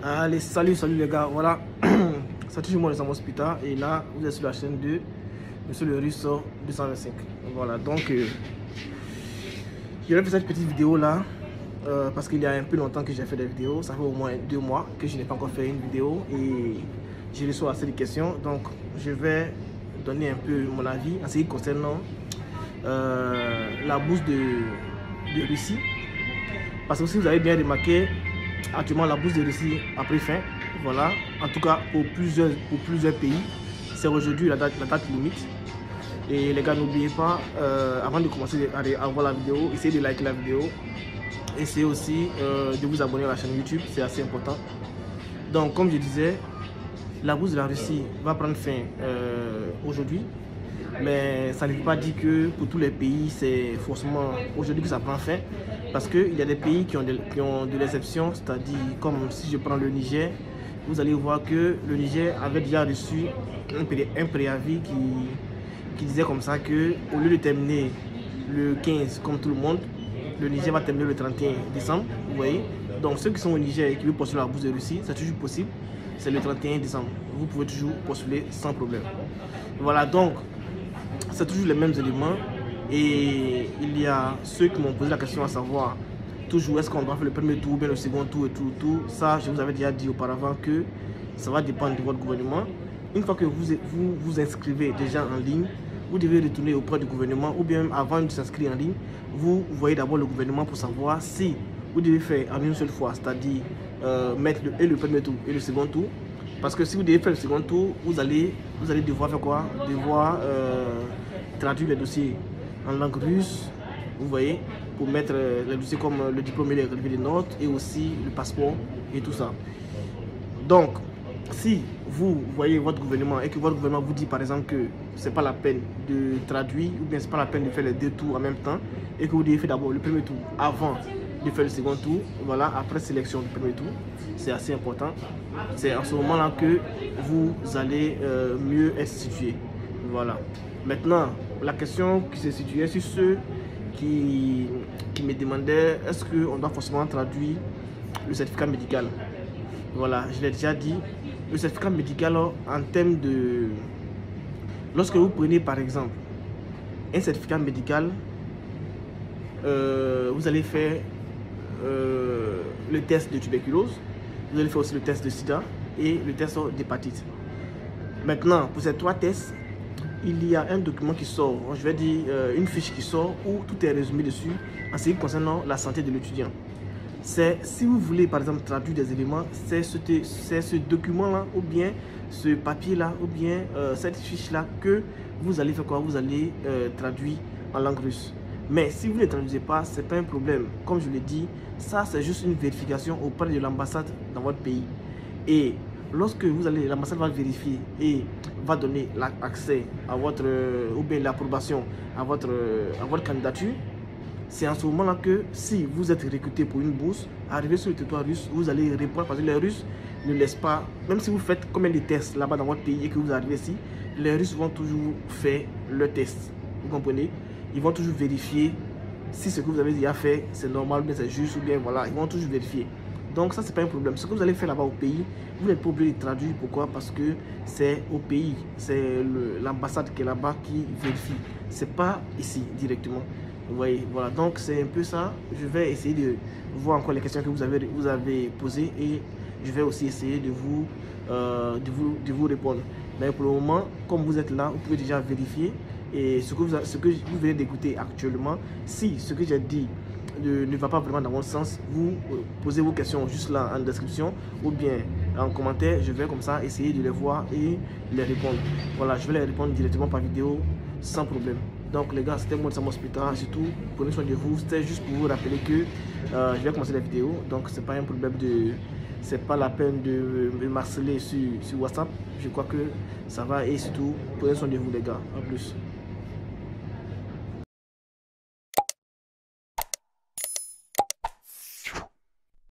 Allez, salut les gars, voilà. C'est toujours moi, les Amos Pita, et là, vous êtes sur la chaîne de Monsieur le Russe 225. Voilà, donc, j'ai fait cette petite vidéo là, parce qu'il y a un peu longtemps que j'ai fait des vidéos. Ça fait au moins 2 mois que je n'ai pas encore fait une vidéo, et j'ai reçu assez de questions. Donc, je vais donner un peu mon avis en ce qui concerne la bourse de Russie. Parce que si vous avez bien remarqué, actuellement la bourse de Russie a pris fin. Voilà, en tout cas pour plusieurs pays, c'est aujourd'hui la date limite. Et les gars, n'oubliez pas, avant de commencer à voir la vidéo, essayez de liker la vidéo. Essayez aussi de vous abonner à la chaîne YouTube, c'est assez important. Donc comme je disais, la bourse de la Russie va prendre fin aujourd'hui. Mais ça ne veut pas dire que pour tous les pays, c'est forcément aujourd'hui que ça prend fin. Parce qu'il y a des pays qui ont de l'exception, c'est-à-dire comme si je prends le Niger, vous allez voir que le Niger avait déjà reçu un préavis qui disait comme ça que au lieu de terminer le 15 comme tout le monde, le Niger va terminer le 31 décembre, vous voyez. Donc ceux qui sont au Niger et qui veulent postuler la bourse de Russie, c'est toujours possible, c'est le 31 décembre. Vous pouvez toujours postuler sans problème. Voilà, donc c'est toujours les mêmes éléments. Et il y a ceux qui m'ont posé la question à savoir toujours est-ce qu'on doit faire le premier tour ou bien le second tour et tout. Ça, je vous avais déjà dit auparavant que ça va dépendre de votre gouvernement. Une fois que vous inscrivez déjà en ligne, vous devez retourner auprès du gouvernement ou bien avant de s'inscrire en ligne, vous voyez d'abord le gouvernement pour savoir si vous devez faire en une seule fois, c'est-à-dire mettre le premier tour et le second tour. Parce que si vous devez faire le second tour, vous allez devoir faire quoi? Devoir traduire les dossiers en langue russe, vous voyez, pour mettre les dossiers comme le diplôme et les relevés de notes et aussi le passeport et tout ça. Donc, si vous voyez votre gouvernement et que votre gouvernement vous dit par exemple que c'est pas la peine de traduire ou bien c'est pas la peine de faire les 2 tours en même temps et que vous devez faire d'abord le premier tour avant de faire le second tour, voilà, après sélection du premier tour, c'est assez important. C'est en ce moment-là que vous allez mieux être situé. Voilà. Maintenant, la question qui se situait sur ceux qui me demandaient est-ce qu'on doit forcément traduire le certificat médical. Voilà, je l'ai déjà dit. Le certificat médical en termes de... Lorsque vous prenez par exemple un certificat médical, vous allez faire le test de tuberculose, vous allez faire aussi le test de sida et le test d'hépatite. Maintenant, pour ces 3 tests, il y a un document qui sort, je vais dire une fiche qui sort où tout est résumé dessus en ce qui concerne la santé de l'étudiant. C'est si vous voulez par exemple traduire des éléments, c'est ce document-là ou bien ce papier-là ou bien cette fiche-là que vous allez faire quoi? Vous allez traduire en langue russe. Mais si vous ne traduisez pas, ce n'est pas un problème. Comme je l'ai dit, ça c'est juste une vérification auprès de l'ambassade dans votre pays. Et lorsque vous allez, l'ambassade va vérifier et va donner l'accès à votre, ou bien l'approbation à votre candidature, c'est en ce moment-là que si vous êtes recruté pour une bourse, arrivé sur le territoire russe, vous allez répondre parce que les Russes ne laissent pas, même si vous faites combien de tests là-bas dans votre pays et que vous arrivez ici, les Russes vont toujours faire le test. Vous comprenez? Ils vont toujours vérifier si ce que vous avez déjà fait, c'est normal ou bien c'est juste ou bien voilà, ils vont toujours vérifier. Donc ça, c'est pas un problème. Ce que vous allez faire là-bas au pays, vous n'êtes pas obligé de traduire. Pourquoi? Parce que c'est au pays, c'est l'ambassade qui est là-bas qui vérifie. C'est pas ici directement. Vous voyez, voilà. Donc c'est un peu ça. Je vais essayer de voir encore les questions que vous avez posées et je vais aussi essayer de vous répondre. Mais pour le moment, comme vous êtes là, vous pouvez déjà vérifier et ce que vous venez d'écouter actuellement. Si ce que j'ai dit ne va pas vraiment dans votre sens, vous posez vos questions juste là en description ou bien en commentaire. Je vais comme ça essayer de les voir et les répondre. Voilà, je vais les répondre directement par vidéo sans problème. Donc les gars, c'était moi de Amos Pita. Surtout, prenez soin de vous. C'était juste pour vous rappeler que je vais commencer la vidéo. Donc c'est pas un problème de... C'est pas la peine de me harceler sur WhatsApp. Je crois que ça va et surtout, prenez soin de vous les gars. En plus.